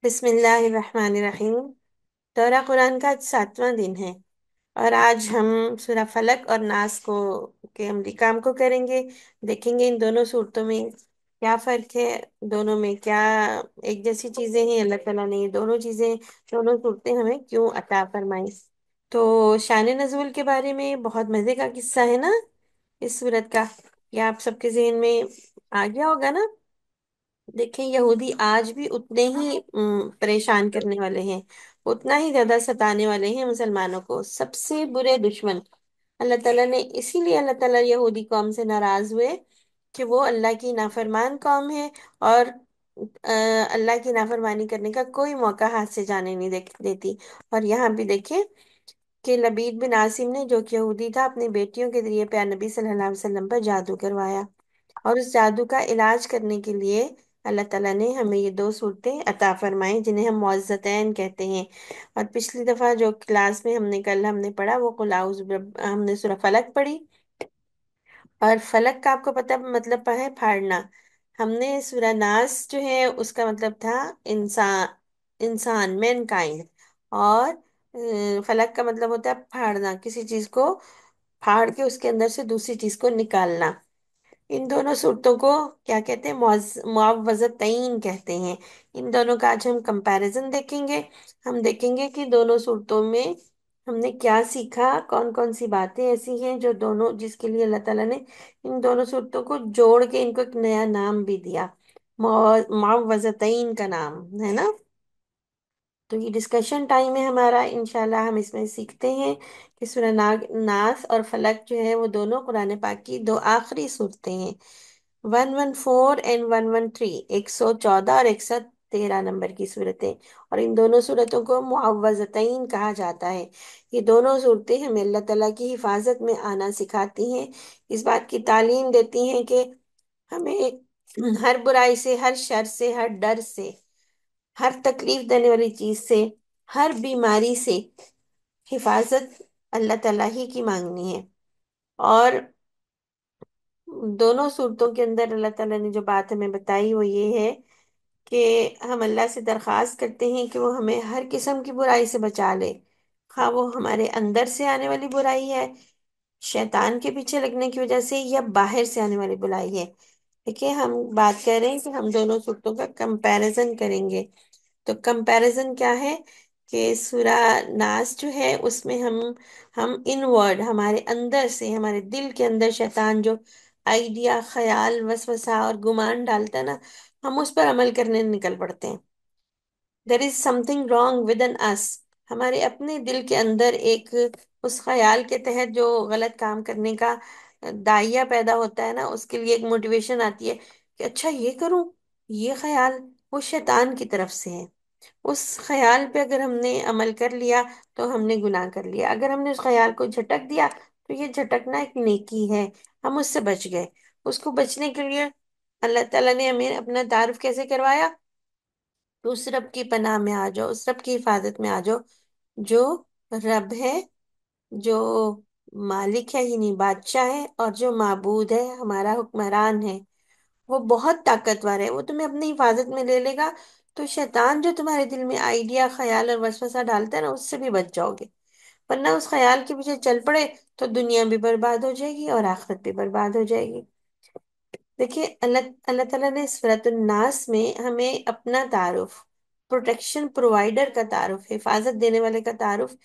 بسم اللہ الرحمن الرحیم۔ دورہ قرآن کا آج 7واں دن ہے، اور آج ہم سورہ فلق اور ناس کو کے عملی کام کو کریں گے۔ دیکھیں گے ان دونوں صورتوں میں کیا فرق ہے، دونوں میں کیا ایک جیسی چیزیں ہیں، اللہ تعالیٰ نے یہ دونوں چیزیں، دونوں صورتیں ہمیں کیوں عطا فرمائی۔ تو شان نزول کے بارے میں بہت مزے کا قصہ ہے نا اس صورت کا، یہ آپ سب کے ذہن میں آ گیا ہوگا نا۔ دیکھیں یہودی آج بھی اتنے ہی پریشان کرنے والے ہیں، اتنا ہی زیادہ ستانے والے ہیں مسلمانوں کو، سب سے برے دشمن۔ اللہ تعالیٰ نے اسی لیے اللہ تعالیٰ یہودی قوم سے ناراض ہوئے کہ وہ اللہ کی نافرمان قوم ہے، اور اللہ کی نافرمانی کرنے کا کوئی موقع ہاتھ سے جانے نہیں دیتی۔ اور یہاں بھی دیکھیں کہ لبید بن عاصم نے، جو کہ یہودی تھا، اپنی بیٹیوں کے ذریعے پیارے نبی صلی اللہ علیہ وسلم پر جادو کروایا، اور اس جادو کا علاج کرنے کے لیے اللہ تعالیٰ نے ہمیں یہ دو صورتیں عطا فرمائیں جنہیں ہم معوذتین کہتے ہیں۔ اور پچھلی دفعہ جو کلاس میں ہم نے پڑھا وہ قل اعوذ ہم نے سورہ فلق پڑھی، اور فلک کا آپ کو پتہ مطلب ہے پھاڑنا۔ ہم نے سورہ ناس جو ہے اس کا مطلب تھا انسان، انسان مین کائنڈ، اور فلک کا مطلب ہوتا ہے پھاڑنا، کسی چیز کو پھاڑ کے اس کے اندر سے دوسری چیز کو نکالنا۔ ان دونوں صورتوں کو کیا کہتے ہیں؟ معوذتین کہتے ہیں۔ ان دونوں کا آج ہم کمپیریزن دیکھیں گے۔ ہم دیکھیں گے کہ دونوں صورتوں میں ہم نے کیا سیکھا، کون کون سی باتیں ایسی ہیں جو دونوں، جس کے لیے اللہ تعالیٰ نے ان دونوں صورتوں کو جوڑ کے ان کو ایک نیا نام بھی دیا، معوذتین کا نام ہے نا۔ تو یہ ڈسکشن ٹائم ہے ہمارا، انشاءاللہ ہم اس میں سیکھتے ہیں کہ سورہ ناس اور فلک جو ہے وہ دونوں قرآن پاک کی دو آخری صورتیں ہیں، 114 اینڈ 113، 114 اور 113 نمبر کی صورتیں، اور ان دونوں صورتوں کو معوذتین کہا جاتا ہے۔ یہ دونوں صورتیں ہمیں اللہ تعالیٰ کی حفاظت میں آنا سکھاتی ہیں، اس بات کی تعلیم دیتی ہیں کہ ہمیں ہر برائی سے، ہر شر سے، ہر ڈر سے، ہر تکلیف دینے والی چیز سے، ہر بیماری سے حفاظت اللہ تعالیٰ ہی کی مانگنی ہے۔ اور دونوں صورتوں کے اندر اللہ تعالیٰ نے جو بات ہمیں بتائی وہ یہ ہے کہ ہم اللہ سے درخواست کرتے ہیں کہ وہ ہمیں ہر قسم کی برائی سے بچا لے، خواہ وہ ہمارے اندر سے آنے والی برائی ہے شیطان کے پیچھے لگنے کی وجہ سے، یا باہر سے آنے والی برائی ہے۔ دیکھیے ہم بات کر رہے ہیں کہ ہم دونوں صورتوں کا کمپیریزن کریں گے۔ تو کمپیریزن کیا ہے کہ سورہ ناس جو ہے اس میں ہم ان ورڈ، ہمارے اندر سے، ہمارے دل کے اندر شیطان جو آئیڈیا، خیال، وسوسہ اور گمان ڈالتا ہے نا، ہم اس پر عمل کرنے نکل پڑتے ہیں۔ There is something wrong within us, ہمارے اپنے دل کے اندر ایک اس خیال کے تحت جو غلط کام کرنے کا دائیا پیدا ہوتا ہے نا، اس کے لیے ایک موٹیویشن آتی ہے کہ اچھا یہ کروں، یہ خیال وہ شیطان کی طرف سے ہے۔ اس خیال پہ اگر ہم نے عمل کر لیا تو ہم نے گناہ کر لیا، اگر ہم نے اس خیال کو جھٹک دیا تو یہ جھٹکنا ایک نیکی ہے، ہم اس سے بچ گئے۔ اس کو بچنے کے لیے اللہ تعالیٰ نے ہمیں اپنا تعارف کیسے کروایا؟ تو اس رب کی پناہ میں آ جاؤ، اس رب کی حفاظت میں آ جاؤ جو رب ہے، جو مالک ہے یعنی بادشاہ ہے، اور جو معبود ہے، ہمارا حکمران ہے۔ وہ بہت طاقتور ہے، وہ تمہیں اپنی حفاظت میں لے لے گا۔ تو شیطان جو تمہارے دل میں آئیڈیا، خیال اور وسوسہ ڈالتا ہے نا، اس سے بھی بچ جاؤ گے، ورنہ اس خیال کے پیچھے چل پڑے تو دنیا بھی برباد ہو جائے گی اور آخرت بھی برباد ہو جائے گی۔ دیکھیے اللہ تعالیٰ نے سورۃ الناس میں ہمیں اپنا تعارف، پروٹیکشن پرووائڈر کا تعارف، حفاظت دینے والے کا تعارف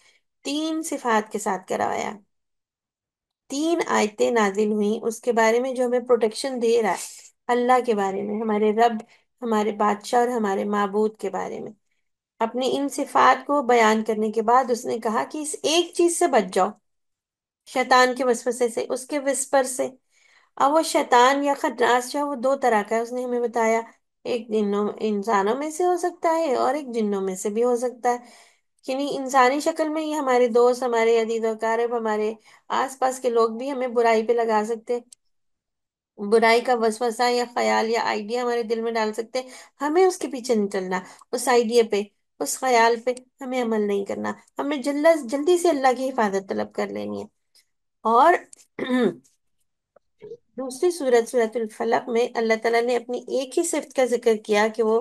تین صفات کے ساتھ کروایا۔ تین آیتیں نازل ہوئیں اس کے بارے میں جو ہمیں پروٹیکشن دے رہا ہے، اللہ کے بارے میں، ہمارے رب، ہمارے بادشاہ اور ہمارے معبود کے بارے میں۔ اپنی ان صفات کو بیان کرنے کے بعد اس نے کہا کہ اس ایک چیز سے بچ جاؤ، شیطان کے وسوسے سے، اس کے وسپر سے۔ اب وہ شیطان یا خناس جو ہے وہ دو طرح کا ہے، اس نے ہمیں بتایا، ایک انسانوں میں سے ہو سکتا ہے اور ایک جنوں میں سے بھی ہو سکتا ہے، یعنی انسانی شکل میں یہ ہمارے دوست، ہمارے عزیز و اقارب، ہمارے آس پاس کے لوگ بھی ہمیں برائی پہ لگا سکتے، برائی کا وسوسہ یا خیال یا آئیڈیا ہمارے دل میں ڈال سکتے۔ ہمیں اس کے پیچھے نہیں چلنا، اس آئیڈیا پہ، اس خیال پہ ہمیں عمل نہیں کرنا، ہمیں جلدی سے اللہ کی حفاظت طلب کر لینی ہے۔ اور دوسری سورت الفلق میں اللہ تعالیٰ نے اپنی ایک ہی صفت کا ذکر کیا کہ وہ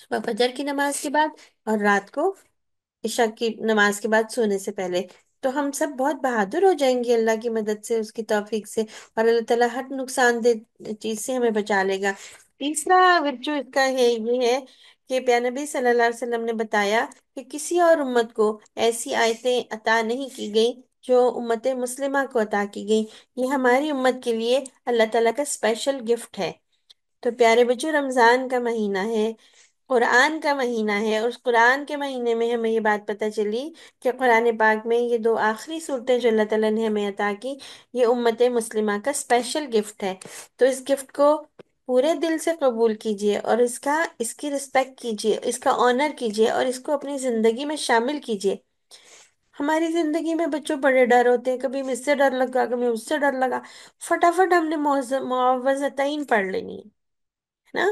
صبح فجر کی نماز کے بعد اور رات کو عشاء کی نماز کے بعد سونے سے پہلے، تو ہم سب بہت بہادر ہو جائیں گے اللہ کی مدد سے، اس کی توفیق سے، اور اللہ تعالیٰ ہر نقصان دہ چیز سے ہمیں بچا لے گا۔ تیسرا ورچو اس کا ہے، یہ ہے کہ پیارے نبی صلی اللہ علیہ وسلم نے بتایا کہ کسی اور امت کو ایسی آیتیں عطا نہیں کی گئی جو امت مسلمہ کو عطا کی گئی، یہ ہماری امت کے لیے اللہ تعالیٰ کا اسپیشل گفٹ ہے۔ تو پیارے بچوں، رمضان کا مہینہ ہے، قرآن کا مہینہ ہے، اور اس قرآن کے مہینے میں ہمیں یہ بات پتہ چلی کہ قرآن پاک میں یہ دو آخری صورتیں جو اللہ تعالیٰ نے ہمیں عطا کی، یہ امت مسلمہ کا اسپیشل گفٹ ہے۔ تو اس گفٹ کو پورے دل سے قبول کیجئے، اور اس کی رسپیکٹ کیجئے، اس کا آنر کیجئے، اور اس کو اپنی زندگی میں شامل کیجئے۔ ہماری زندگی میں بچوں بڑے ڈر ہوتے ہیں، کبھی مجھ سے ڈر لگا، کبھی اس سے ڈر لگا، فٹافٹ ہم نے معوذتین پڑھ لینی ہے نا۔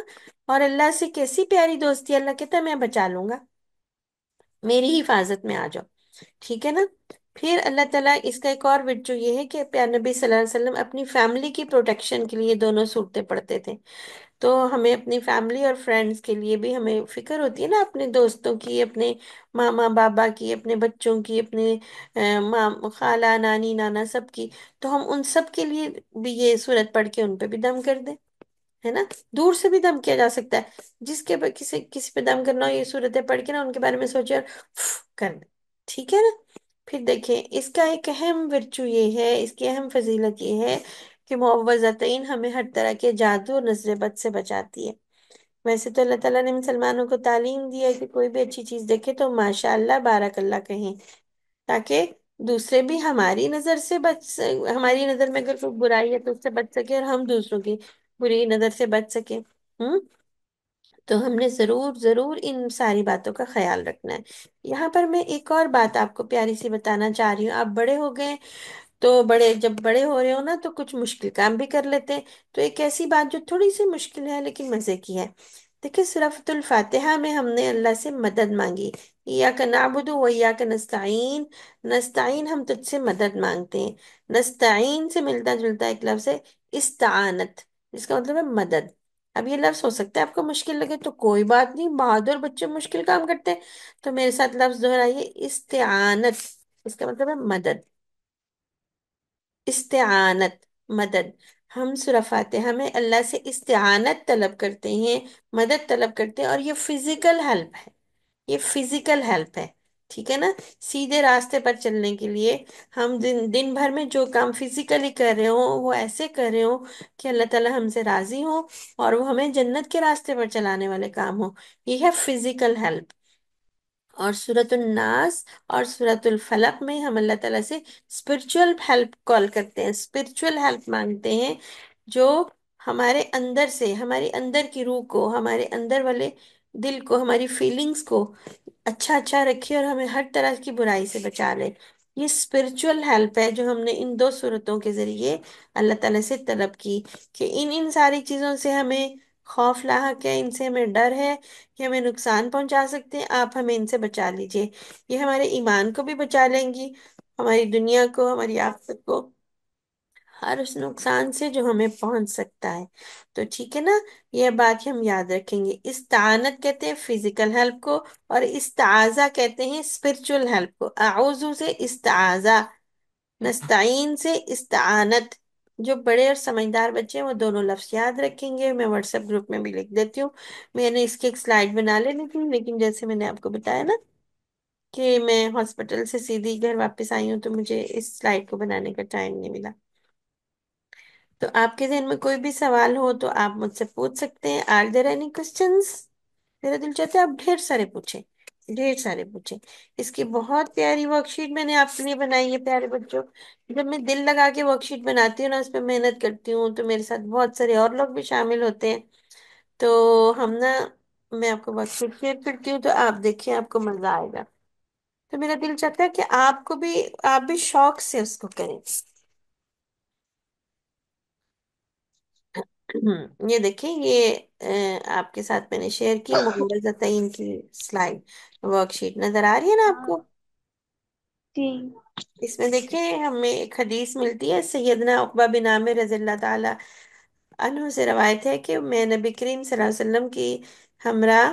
اور اللہ سے کیسی پیاری دوستی، اللہ کہتا ہے میں بچا لوں گا، میری حفاظت میں آ جاؤ، ٹھیک ہے نا۔ پھر اللہ تعالیٰ اس کا ایک اور وجہ یہ ہے کہ پیارے نبی صلی اللہ علیہ وسلم اپنی فیملی کی پروٹیکشن کے لیے دونوں صورتیں پڑھتے تھے۔ تو ہمیں اپنی فیملی اور فرینڈز کے لیے بھی ہمیں فکر ہوتی ہے نا، اپنے دوستوں کی، اپنے ماما بابا کی، اپنے بچوں کی، اپنے خالہ نانی نانا سب کی، تو ہم ان سب کے لیے بھی یہ صورت پڑھ کے ان پہ بھی دم کر دیں، ہے نا۔ دور سے بھی دم کیا جا سکتا ہے، جس کے کسی کسی پہ دم کرنا ہو، یہ صورتیں پڑھ کے نا ان کے بارے میں سوچے اور کر دیں، ٹھیک ہے نا۔ پھر دیکھیں اس کا ایک اہم ورچو یہ ہے، اس کی اہم فضیلت یہ ہے کہ معوذتین ہمیں ہر طرح کے جادو اور نظر بد سے بچاتی ہے۔ ویسے تو اللہ تعالیٰ نے مسلمانوں کو تعلیم دی ہے کہ کوئی بھی اچھی چیز دیکھے تو ماشاء اللہ بارک اللہ کہیں، تاکہ دوسرے بھی ہماری نظر سے ہماری نظر میں اگر کوئی برائی ہے تو اس سے بچ سکے، اور ہم دوسروں کی بری نظر سے بچ سکے۔ تو ہم نے ضرور ضرور ان ساری باتوں کا خیال رکھنا ہے۔ یہاں پر میں ایک اور بات آپ کو پیاری سی بتانا چاہ رہی ہوں۔ آپ بڑے ہو گئے، تو جب بڑے ہو رہے ہو نا تو کچھ مشکل کام بھی کر لیتے ہیں۔ تو ایک ایسی بات جو تھوڑی سی مشکل ہے لیکن مزے کی ہے، دیکھیں سورۃ الفاتحہ میں ہم نے اللہ سے مدد مانگی، ایاک نعبد و ایاک نستعین، نستعین ہم تجھ سے مدد مانگتے ہیں، نستعین سے ملتا جلتا ایک لفظ ہے استعانت، جس کا مطلب ہے مدد۔ اب یہ لفظ ہو سکتا ہے آپ کو مشکل لگے، تو کوئی بات نہیں، بہادر بچے مشکل کام کرتے ہیں، تو میرے ساتھ لفظ دہرائیے، استعانت، اس کا مطلب ہے مدد، استعانت، مدد۔ ہم سورہ فاتحہ میں اللہ سے استعانت طلب کرتے ہیں، مدد طلب کرتے ہیں، اور یہ فزیکل ہیلپ ہے، یہ فزیکل ہیلپ ہے، ٹھیک ہے نا۔ سیدھے راستے پر چلنے کے لیے ہم دن بھر میں جو کام فزیکلی کر رہے ہوں وہ ایسے کر رہے ہوں کہ اللہ تعالیٰ ہم سے راضی ہو، اور وہ ہمیں جنت کے راستے پر چلانے والے کام ہوں، یہ ہے فزیکل ہیلپ۔ اور سورۃ الناس اور سورۃ الفلق میں ہم اللہ تعالیٰ سے اسپرچل ہیلپ کال کرتے ہیں، اسپرچل ہیلپ مانگتے ہیں، جو ہمارے اندر سے، ہماری اندر کی روح کو، ہمارے اندر والے دل کو، ہماری فیلنگز کو اچھا اچھا رکھے، اور ہمیں ہر طرح کی برائی سے بچا لے۔ یہ اسپرچل ہیلپ ہے جو ہم نے ان دو صورتوں کے ذریعے اللہ تعالیٰ سے طلب کی، کہ ان ساری چیزوں سے ہمیں خوف لاحق ہے، ان سے ہمیں ڈر ہے کہ ہمیں نقصان پہنچا سکتے ہیں، آپ ہمیں ان سے بچا لیجئے۔ یہ ہمارے ایمان کو بھی بچا لیں گی، ہماری دنیا کو، ہماری آخرت کو، ہر اس نقصان سے جو ہمیں پہنچ سکتا ہے۔ تو ٹھیک ہے نا، یہ بات ہم یاد رکھیں گے۔ استعانت کہتے ہیں فزیکل ہیلپ کو، اور استعاذہ کہتے ہیں اسپرچل ہیلپ کو۔ اعوذ سے استعاذہ، نستعین سے استعانت۔ جو بڑے اور سمجھدار بچے ہیں وہ دونوں لفظ یاد رکھیں گے، میں واٹس ایپ گروپ میں بھی لکھ دیتی ہوں۔ میں نے اس کی ایک سلائیڈ بنا لینی تھی، لیکن جیسے میں نے آپ کو بتایا نا کہ میں ہاسپٹل سے سیدھی گھر واپس آئی ہوں، تو مجھے اس سلائیڈ کو بنانے کا ٹائم نہیں ملا۔ تو آپ کے ذہن میں کوئی بھی سوال ہو تو آپ مجھ سے پوچھ سکتے ہیں۔ Are there any questions? میرا دل چاہتا ہے آپ ڈھیر سارے پوچھیں، ڈھیر سارے پوچھیں۔ اس کی بہت پیاری ورک شیٹ میں نے آپ کے لیے بنائی ہے پیارے بچوں۔ جب میں دل لگا کے ورک شیٹ بناتی ہوں نا، اس پہ محنت کرتی ہوں، تو میرے ساتھ بہت سارے اور لوگ بھی شامل ہوتے ہیں، تو ہم نا، میں آپ کو ورک شیٹ شیئر کرتی ہوں، تو آپ دیکھیں، آپ کو مزہ آئے گا۔ تو میرا دل چاہتا ہے کہ آپ بھی شوق سے اس کو کریں۔ یہ دیکھیں، یہ آپ کے ساتھ میں نے شیئر کی معوذتین کی سلائڈ ورک شیٹ، نظر آ رہی ہے نا آپ ہاں کو؟ جی۔ اس میں دیکھیں ہمیں ایک حدیث ملتی ہے، سیدنا عقبہ بن عامر رضی اللہ تعالی عنہ سے روایت ہے کہ میں نبی کریم صلی اللہ علیہ وسلم کی ہمراہ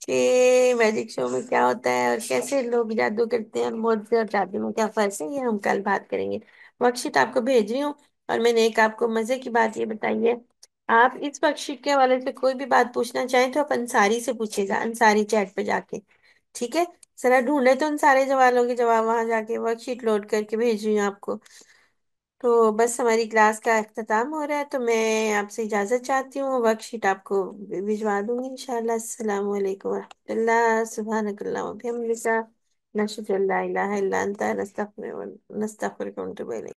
کہ میجک شو میں کیا ہوتا ہے اور کیسے لوگ جادو کرتے ہیں، اور معجزے اور جادو میں کیا فرق ہے، یہ ہم کل بات کریں گے۔ ورک شیٹ آپ کو بھیج رہی ہوں، اور میں نے ایک آپ کو مزے کی بات یہ بتائی ہے، آپ اس ورک شیٹ کے حوالے سے کوئی بھی بات پوچھنا چاہیں تو آپ انصاری سے پوچھے گا، انصاری چیٹ پہ جا کے، ٹھیک ہے؟ ذرا ڈھونڈے تو ان سارے سوالوں کے جواب وہاں جا کے، ورک شیٹ لوڈ کر کے بھیج رہی ہوں آپ کو۔ تو بس ہماری کلاس کا اختتام ہو رہا ہے، تو میں آپ سے اجازت چاہتی ہوں، ورک شیٹ آپ کو بھجوا دوں گی انشاءاللہ۔ السلام علیکم ورحمۃ اللہ، سبحانک اللہم وبحمدک، نشہد ان لا الہ الا انت، نستغفرک ونتوب الیک۔